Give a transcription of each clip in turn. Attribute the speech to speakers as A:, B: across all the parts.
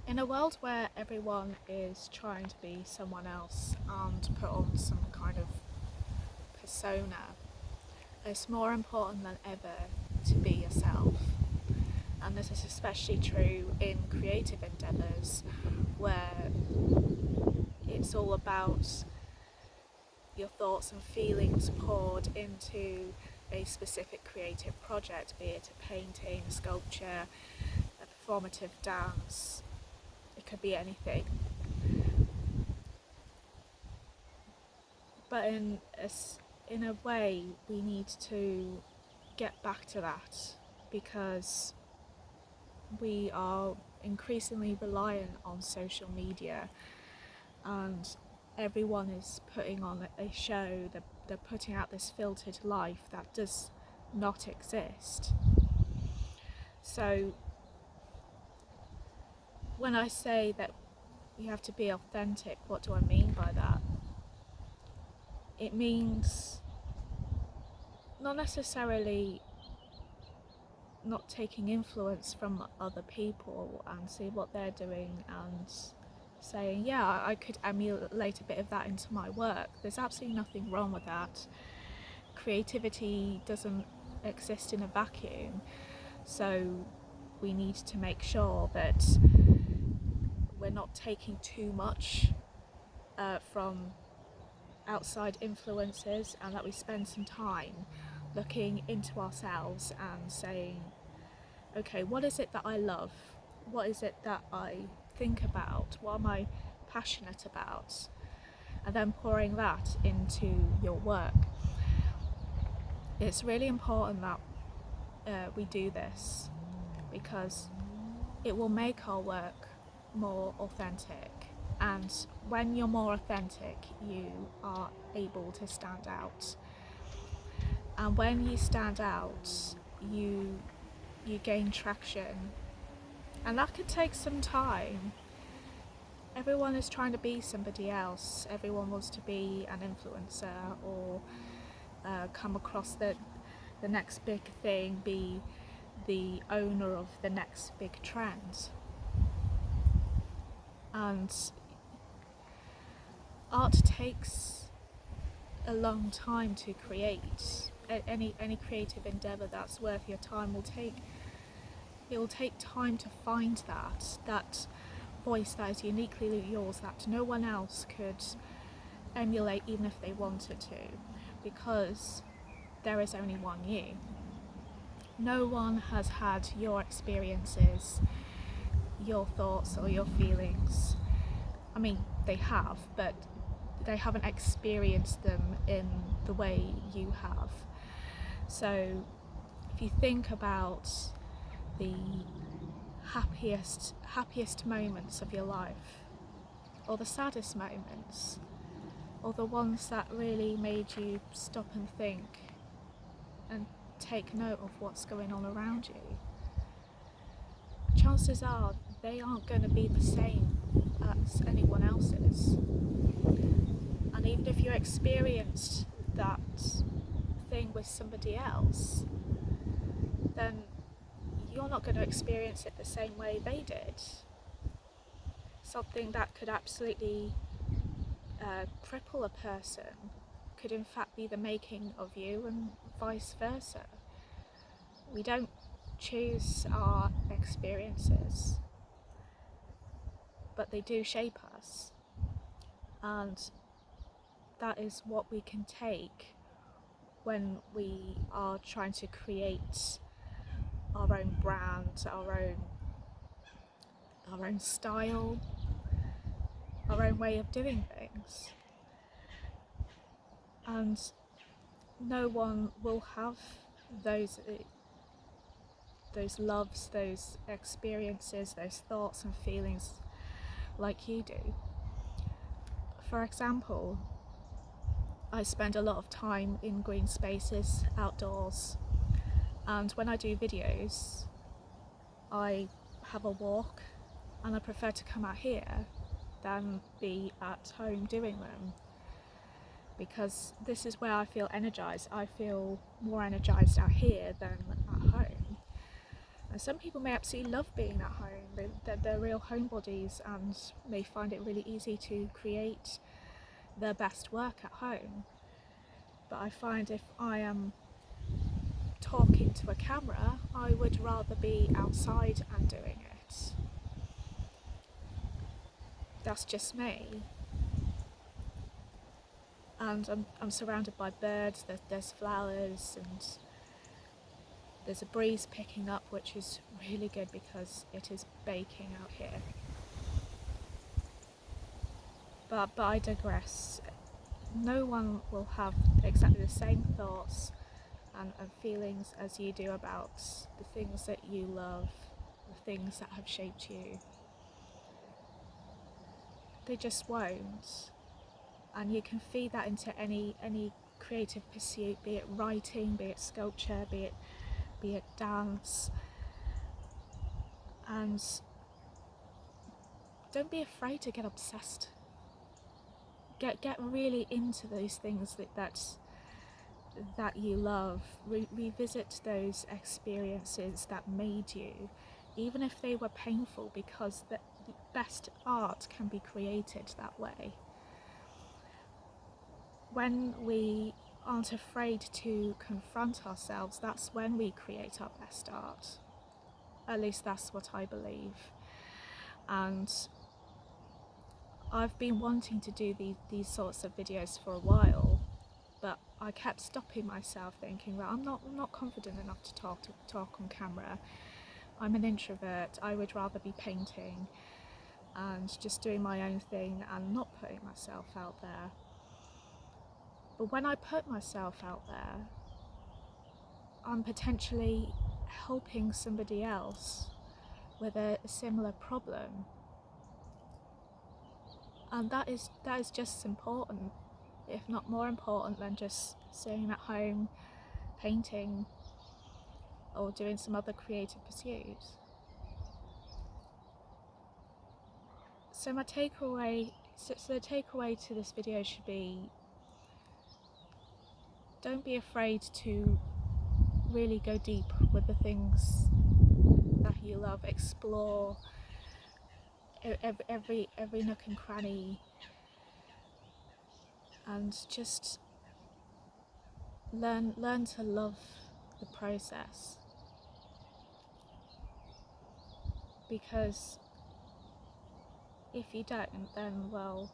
A: In a world where everyone is trying to be someone else and put on some kind of persona, it's more important than ever to be yourself. And this is especially true in creative endeavours where it's all about your thoughts and feelings poured into a specific creative project, be it a painting, a sculpture, a performative dance. It could be anything. But in a way, we need to get back to that because we are increasingly reliant on social media, and everyone is putting on a show. They're putting out this filtered life that does not exist. So when I say that you have to be authentic, what do I mean by that? It means not necessarily not taking influence from other people and see what they're doing and saying, yeah, I could emulate a bit of that into my work. There's absolutely nothing wrong with that. Creativity doesn't exist in a vacuum, so we need to make sure that we're not taking too much from outside influences, and that we spend some time looking into ourselves and saying, okay, what is it that I love? What is it that I think about? What am I passionate about? And then pouring that into your work. It's really important that we do this because it will make our work more authentic. And when you're more authentic, you are able to stand out. And when you stand out, you gain traction. And that could take some time. Everyone is trying to be somebody else. Everyone wants to be an influencer or come across the next big thing, be the owner of the next big trend. And art takes a long time to create. Any creative endeavour that's worth your time will take time to find that voice that is uniquely yours, that no one else could emulate even if they wanted to, because there is only one you. No one has had your experiences, your thoughts or your feelings. I mean, they have, but they haven't experienced them in the way you have. So if you think about the happiest moments of your life, or the saddest moments, or the ones that really made you stop and think and take note of what's going on around you, chances are they aren't going to be the same as anyone else's. And even if you experienced that thing with somebody else, then you're not going to experience it the same way they did. Something that could absolutely cripple a person could in fact be the making of you, and vice versa. We don't choose our experiences, but they do shape us, and that is what we can take when we are trying to create our own brand, our own style, our own way of doing things. And no one will have those loves, those experiences, those thoughts and feelings like you do. For example, I spend a lot of time in green spaces, outdoors, and when I do videos, I have a walk, and I prefer to come out here than be at home doing them, because this is where I feel energized. I feel more energized out here than at home. And some people may absolutely love being at home, they're real homebodies and may find it really easy to create their best work at home. But I find if I am talking to a camera, I would rather be outside and doing it. That's just me. And I'm surrounded by birds, there's flowers, and there's a breeze picking up, which is really good because it is baking out here. But I digress. No one will have exactly the same thoughts and feelings as you do about the things that you love, the things that have shaped you. They just won't. And you can feed that into any creative pursuit, be it writing, be it sculpture, be it dance. And don't be afraid to get obsessed. Get really into those things that you love. Revisit those experiences that made you, even if they were painful, because the best art can be created that way. When we aren't afraid to confront ourselves, that's when we create our best art. At least that's what I believe. And I've been wanting to do these sorts of videos for a while, but I kept stopping myself, thinking, well, I'm not confident enough to talk on camera. I'm an introvert. I would rather be painting and just doing my own thing and not putting myself out there. But when I put myself out there, I'm potentially helping somebody else with a similar problem. And that is just as important, if not more important, than just sitting at home painting or doing some other creative pursuit. So the takeaway to this video should be, don't be afraid to really go deep with the things that you love. Explore every nook and cranny, and just learn to love the process. Because if you don't, then, well,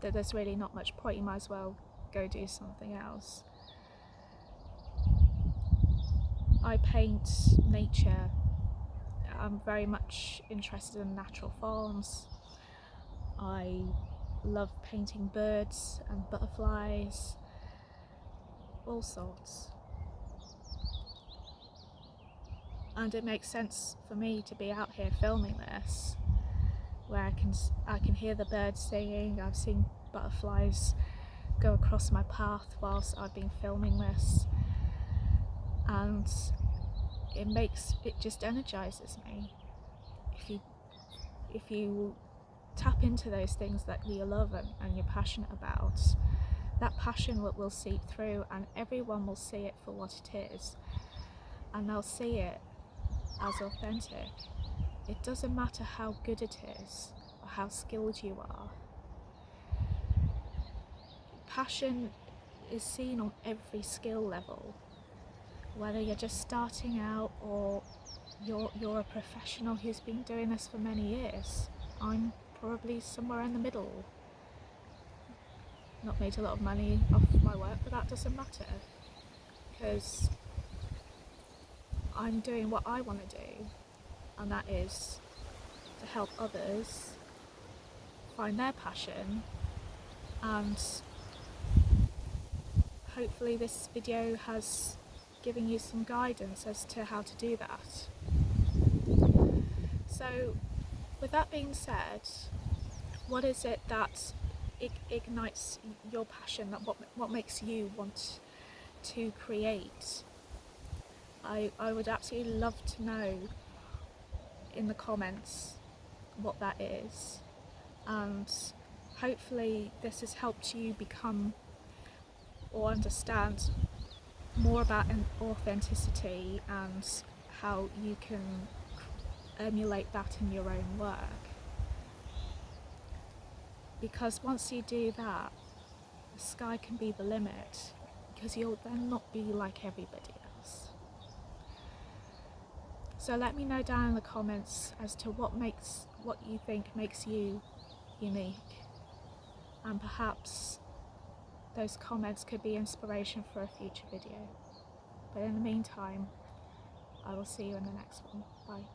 A: there's really not much point. You might as well go do something else. I paint nature. I'm very much interested in natural forms. I love painting birds and butterflies, all sorts. And it makes sense for me to be out here filming this, where I can hear the birds singing. I've seen butterflies go across my path whilst I've been filming this, and it just energizes me. If you tap into those things that you love and you're passionate about, that passion will seep through, and everyone will see it for what it is, and they'll see it as authentic. It doesn't matter how good it is or how skilled you are. Passion is seen on every skill level, whether you're just starting out or you're a professional who's been doing this for many years. I'm probably somewhere in the middle. Not made a lot of money off my work, but that doesn't matter, because I'm doing what I want to do, and that is to help others find their passion. And hopefully this video has given you some guidance as to how to do that. So with that being said, what is it that ignites your passion? What makes you want to create? I would absolutely love to know in the comments what that is, and hopefully this has helped you become or understand more about authenticity and how you can emulate that in your own work. Because once you do that, the sky can be the limit, because you'll then not be like everybody else. So let me know down in the comments as to what you think makes you unique, and perhaps those comments could be inspiration for a future video. But in the meantime, I will see you in the next one. Bye.